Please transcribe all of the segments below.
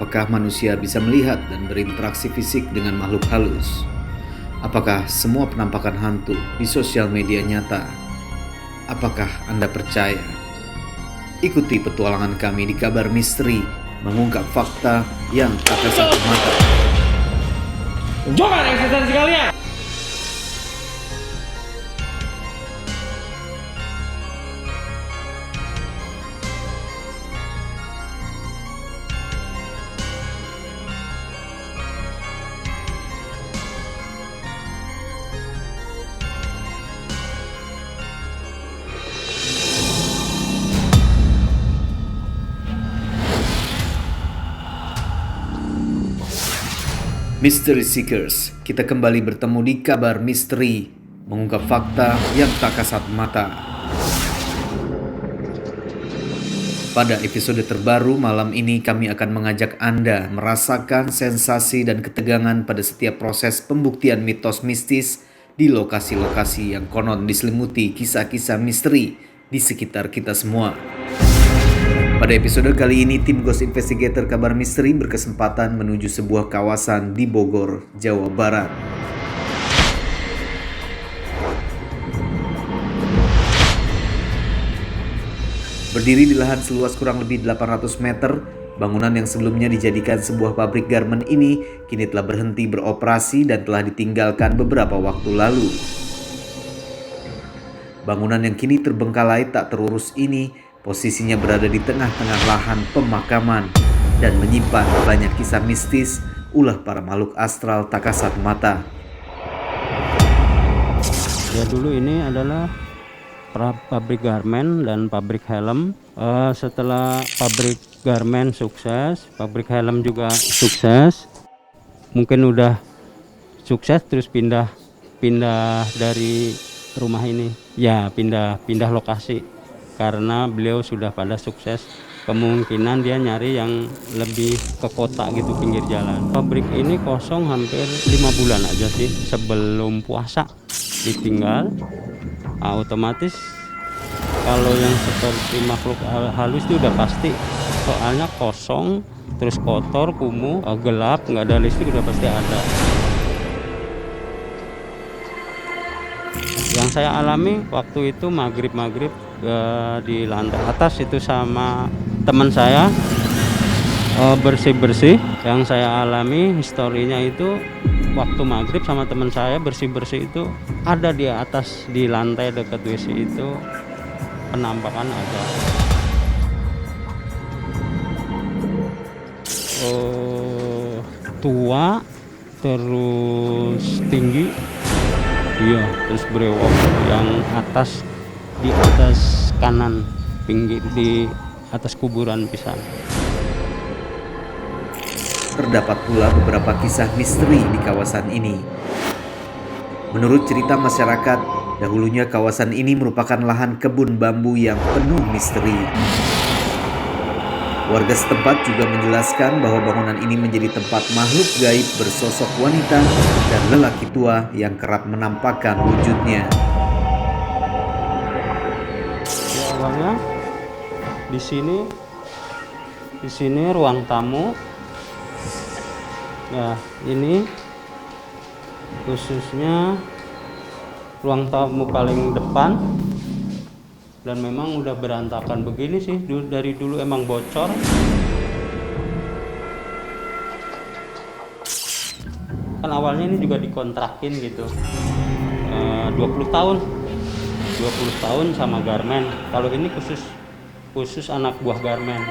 apakah manusia bisa melihat dan berinteraksi fisik dengan makhluk halus? Apakah semua penampakan hantu di sosial media nyata? Apakah Anda percaya? Ikuti petualangan kami di Kabar Misteri, mengungkap fakta yang tak kasat mata. Tunjukkan eksistensi kalian! Mystery Seekers, kita kembali bertemu di Kabar Misteri, mengungkap fakta yang tak kasat mata. Pada episode terbaru malam ini kami akan mengajak Anda merasakan sensasi dan ketegangan pada setiap proses pembuktian mitos mistis di lokasi-lokasi yang konon diselimuti kisah-kisah misteri di sekitar kita semua. Pada episode kali ini, tim Ghost Investigator Kabar Misteri berkesempatan menuju sebuah kawasan di Bogor, Jawa Barat. Berdiri di lahan seluas kurang lebih 800 meter, bangunan yang sebelumnya dijadikan sebuah pabrik garmen ini kini telah berhenti beroperasi dan telah ditinggalkan beberapa waktu lalu. Bangunan yang kini terbengkalai tak terurus ini posisinya berada di tengah-tengah lahan pemakaman dan menyimpan banyak kisah mistis ulah para makhluk astral tak kasat mata. Ya, dulu ini adalah pabrik garmen dan pabrik helm. Setelah pabrik garmen sukses, pabrik helm juga sukses. Mungkin udah sukses terus pindah dari rumah ini. Ya, pindah lokasi. Karena beliau sudah pada sukses, kemungkinan dia nyari yang lebih ke kota gitu, pinggir jalan. Pabrik ini kosong hampir 5 bulan aja sih, sebelum puasa ditinggal. Otomatis kalau yang seperti makhluk halus itu udah pasti, soalnya kosong, terus kotor, kumuh, gelap, nggak ada listrik, udah pasti ada. Yang saya alami waktu itu maghrib di lantai atas itu sama teman saya bersih-bersih. Yang saya alami historinya itu waktu maghrib sama teman saya bersih-bersih itu ada di atas di lantai dekat WC itu penampakan ada. Tua terus tinggi, iya, terus brewok. Yang di atas kanan, pinggir di atas kuburan pisang. Terdapat pula beberapa kisah misteri di kawasan ini. Menurut cerita masyarakat, dahulunya kawasan ini merupakan lahan kebun bambu yang penuh misteri. Warga setempat juga menjelaskan bahwa bangunan ini menjadi tempat makhluk gaib bersosok wanita dan lelaki tua yang kerap menampakkan wujudnya. Awalnya di sini ruang tamu. Ya, ini khususnya ruang tamu paling depan, dan memang udah berantakan begini sih, dari dulu emang bocor. Kan awalnya ini juga dikontrakin gitu, 20 tahun sama garmen. Kalau ini khusus anak buah garmen.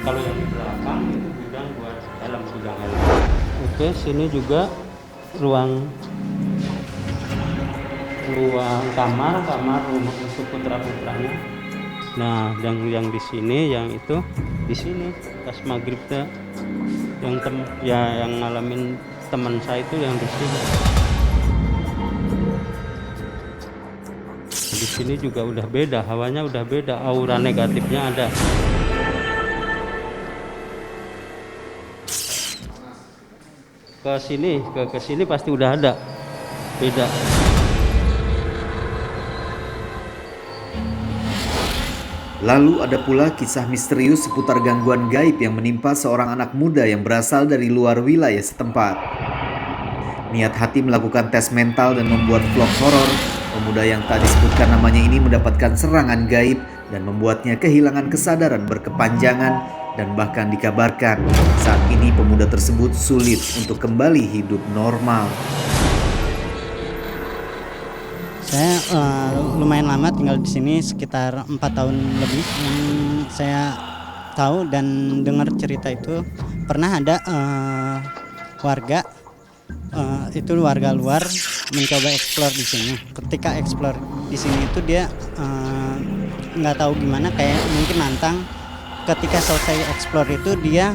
Kalau yang di belakang itu gudang buat gudang helm. Oke, sini juga ruang kamar rumah untuk putra-putranya. Nah, yang di sini, di sini pas maghrib tuh, yang ngalamin teman saya itu yang di sini. Di sini juga udah beda, hawanya udah beda, aura negatifnya ada. Ke sini pasti udah ada, beda. Lalu ada pula kisah misterius seputar gangguan gaib yang menimpa seorang anak muda yang berasal dari luar wilayah setempat. Niat hati melakukan tes mental dan membuat vlog horor, pemuda yang tak disebutkan namanya ini mendapatkan serangan gaib dan membuatnya kehilangan kesadaran berkepanjangan dan bahkan dikabarkan saat ini pemuda tersebut sulit untuk kembali hidup normal. Saya lumayan lama tinggal di sini, sekitar 4 tahun lebih. Yang saya tahu dan dengar cerita itu pernah ada warga itu warga luar mencoba eksplor di sini. Ketika eksplor di sini itu dia nggak tahu gimana, kayak mungkin nantang. Ketika selesai eksplor itu dia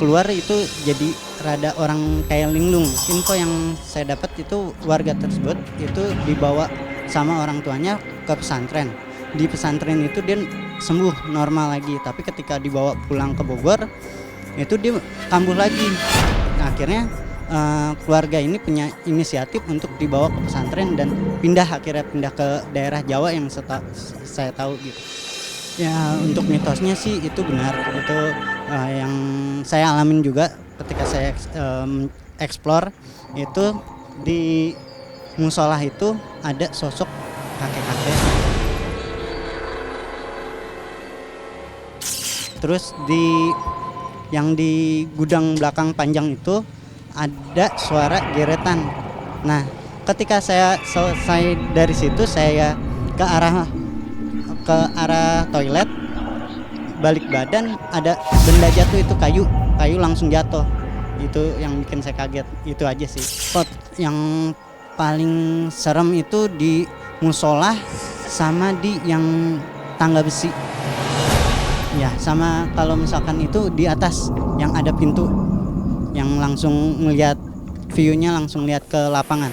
keluar itu jadi rada orang kayak linglung. Info yang saya dapat itu warga tersebut itu dibawa sama orang tuanya ke pesantren. Di pesantren itu dia sembuh normal lagi, tapi ketika dibawa pulang ke Bogor itu dia kambuh lagi. Nah, akhirnya keluarga ini punya inisiatif untuk dibawa ke pesantren dan akhirnya pindah ke daerah Jawa yang saya tahu gitu. Ya, untuk mitosnya sih itu benar, itu yang saya alamin juga ketika saya explore itu. Di musola itu ada sosok kakek-kakek. Terus yang di gudang belakang panjang itu ada suara geretan. Nah, ketika saya selesai dari situ, saya ke arah toilet, balik badan ada benda jatuh, itu kayu langsung jatuh. Itu yang bikin saya kaget. Itu aja sih. Spot yang paling serem itu di musola sama di yang tangga besi. Ya, sama kalau misalkan itu di atas yang ada pintu yang langsung melihat view-nya, langsung lihat ke lapangan.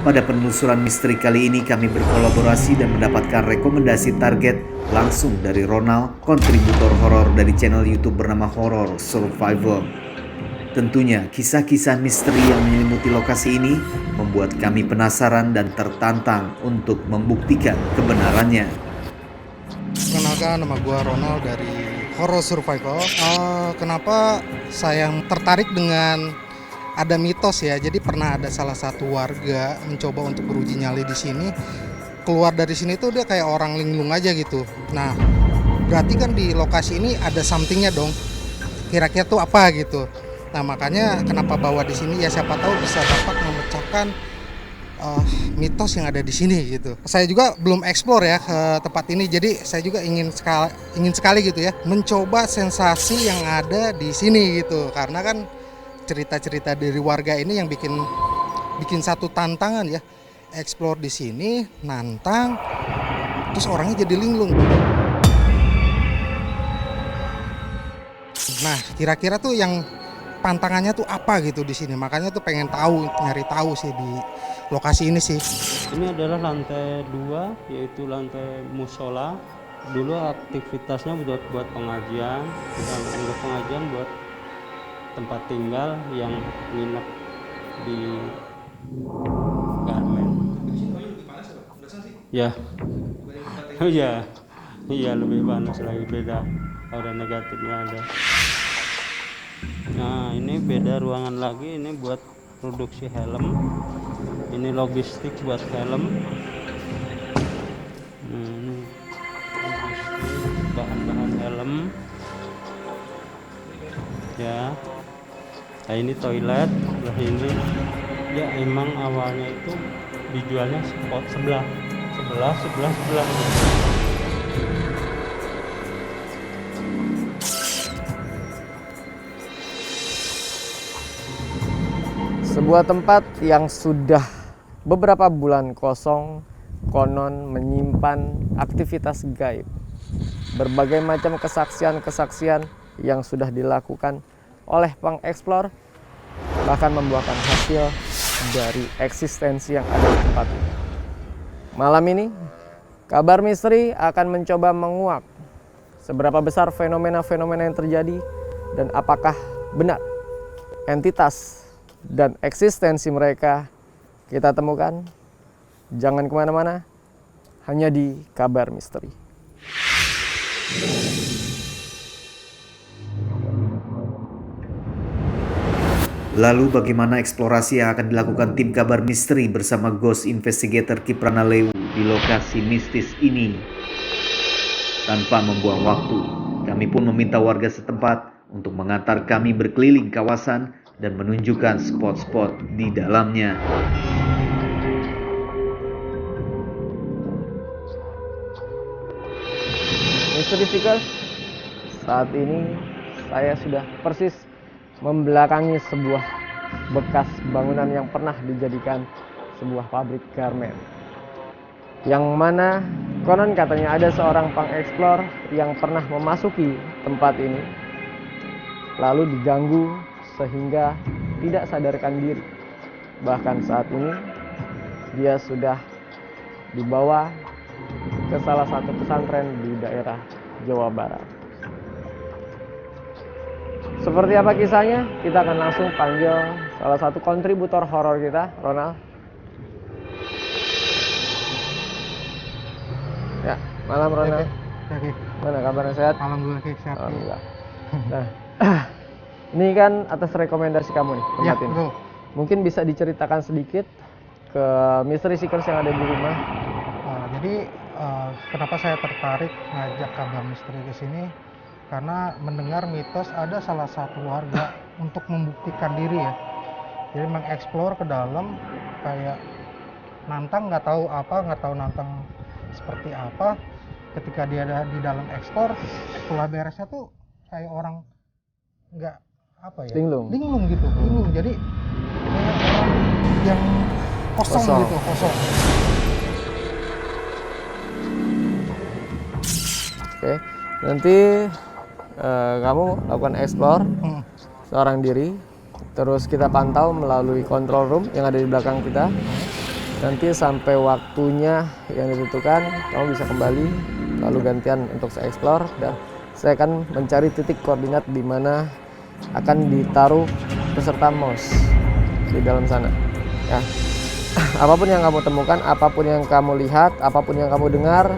Pada penelusuran misteri kali ini kami berkolaborasi dan mendapatkan rekomendasi target langsung dari Ronald, kontributor horor dari channel YouTube bernama Horror Survival. Tentunya kisah-kisah misteri yang menyelimuti lokasi ini membuat kami penasaran dan tertantang untuk membuktikan kebenarannya. Kenalkan, nama gue Ronald dari Horror Survival. Kenapa saya tertarik dengan ada mitos ya? Jadi pernah ada salah satu warga mencoba untuk beruji nyali di sini. Keluar dari sini tuh dia kayak orang linglung aja gitu. Nah, berarti kan di lokasi ini ada something-nya dong. Kira-kira tuh apa gitu. Nah, makanya kenapa bawa di sini ya, siapa tahu bisa dapat memecahkan mitos yang ada di sini gitu. Saya juga belum explore ya ke tempat ini, jadi saya juga ingin sekali gitu ya mencoba sensasi yang ada di sini gitu. Karena kan cerita-cerita dari warga ini yang bikin satu tantangan ya, explore di sini, nantang, terus orangnya jadi linglung. Nah, kira-kira tuh yang pantangannya tuh apa gitu di sini. Makanya tuh pengen nyari tahu sih di lokasi ini sih. Ini adalah lantai 2, yaitu lantai musola. Dulu aktivitasnya buat pengajian, bukan untuk pengajian, buat tempat tinggal yang nginep di garmen. Ya, oh iya lebih panas lagi, beda. Ada negatifnya ada. Nah, ini beda ruangan lagi, ini buat produksi helm, ini logistik buat helm. Ini logistik, bahan-bahan helm ya. Nah, ini toilet. Nah, ini ya emang awalnya itu dijualnya spot sebelah Sebuah tempat yang sudah beberapa bulan kosong, konon menyimpan aktivitas gaib. Berbagai macam kesaksian-kesaksian yang sudah dilakukan oleh pengeksplor, bahkan membuahkan hasil dari eksistensi yang ada di tempat ini. Malam ini, Kabar Misteri akan mencoba menguak seberapa besar fenomena-fenomena yang terjadi dan apakah benar entitas dan eksistensi mereka kita temukan. Jangan kemana-mana, hanya di Kabar Misteri. Lalu bagaimana eksplorasi yang akan dilakukan tim kabar misteri bersama Ghost Investigator Kiprana Lewu di lokasi mistis ini? Tanpa membuang waktu, kami pun meminta warga setempat untuk mengantar kami berkeliling kawasan dan menunjukkan spot-spot di dalamnya. Mystery Seekers, saat ini saya sudah persis membelakangi sebuah bekas bangunan yang pernah dijadikan sebuah pabrik garment, yang mana konon katanya ada seorang pengeksplor yang pernah memasuki tempat ini lalu diganggu sehingga tidak sadarkan diri. Bahkan saat ini dia sudah dibawa ke salah satu pesantren di daerah Jawa Barat. Seperti apa kisahnya? Kita akan langsung panggil salah satu kontributor horor kita, Ronald. Ya, malam Ronald. Oke. Mana kabarnya, sehat? Alhamdulillah sehat. Alhamdulillah. Nah, ini kan atas rekomendasi kamu nih Ya, tempat ini. betul. Mungkin bisa diceritakan sedikit ke Mystery Seekers yang ada di rumah. Jadi kenapa saya tertarik ngajak kabar misteri ke sini? Karena mendengar mitos ada salah satu warga untuk membuktikan diri ya. Jadi mengeksplor ke dalam kayak nantang, nggak tahu nantang seperti apa. Ketika dia ada di dalam eksplor, setelah beresnya tuh kayak orang nggak Linglung. gitu, linglung. Jadi kayak orang yang kosong. Gitu, kosong. Oke, nanti kamu lakukan explore seorang diri, terus kita pantau melalui control room yang ada di belakang kita. Nanti sampai waktunya yang ditentukan, kamu bisa kembali lalu gantian untuk saya explore, dan saya akan mencari titik koordinat di mana akan ditaruh peserta mouse di dalam sana. Ya, apapun yang kamu temukan, apapun yang kamu lihat, apapun yang kamu dengar,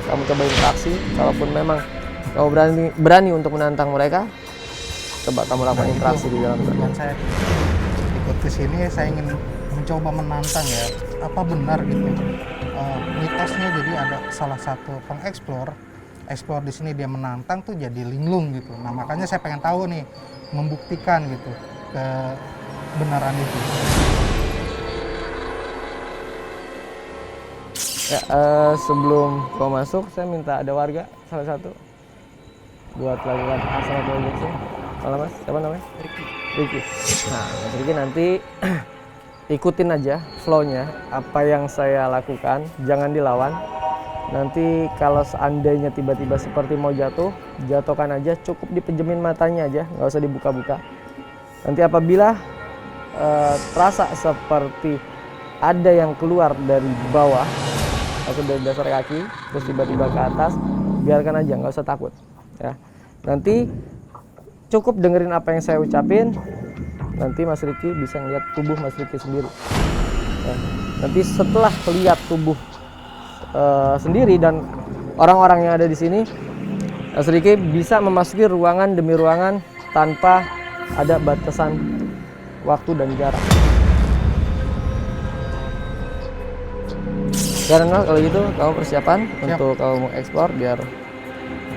kamu coba interaksi. Kalaupun memang kamu berani untuk menantang mereka, coba kamu lakukan interaksi di dalam sana. Tujuan saya ikut ke sini, saya ingin mencoba menantang ya, apa benar gitu mitosnya. Jadi ada salah satu pengeksplor di sini, dia menantang tuh jadi linglung gitu. Nah makanya saya pengen tahu nih, membuktikan gitu kebenaran itu. Ya, sebelum kau masuk, saya minta ada warga salah satu buat lakukan asal projection. Halo Mas, siapa namanya? Ricky. Nah, Mas Ricky nanti ikutin aja flow-nya, apa yang saya lakukan, jangan dilawan. Nanti kalau seandainya tiba-tiba seperti mau jatuh, jatuhkan aja, cukup dipejemin matanya aja, nggak usah dibuka-buka. Nanti apabila terasa seperti ada yang keluar dari bawah atau dari dasar kaki, terus tiba-tiba ke atas, biarkan aja, nggak usah takut. Ya, nanti cukup dengerin apa yang saya ucapin. Nanti Mas Ricky bisa ngeliat tubuh Mas Ricky sendiri. Ya, nanti setelah lihat tubuh sendiri dan orang-orang yang ada di sini, Mas Ricky bisa memasuki ruangan demi ruangan tanpa ada batasan waktu dan jarak. Karena kalau gitu kamu persiapan. Siap. Untuk kamu explore, biar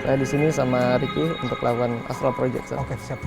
saya di sini sama Ricky untuk lakukan astral projection. Oke, siap.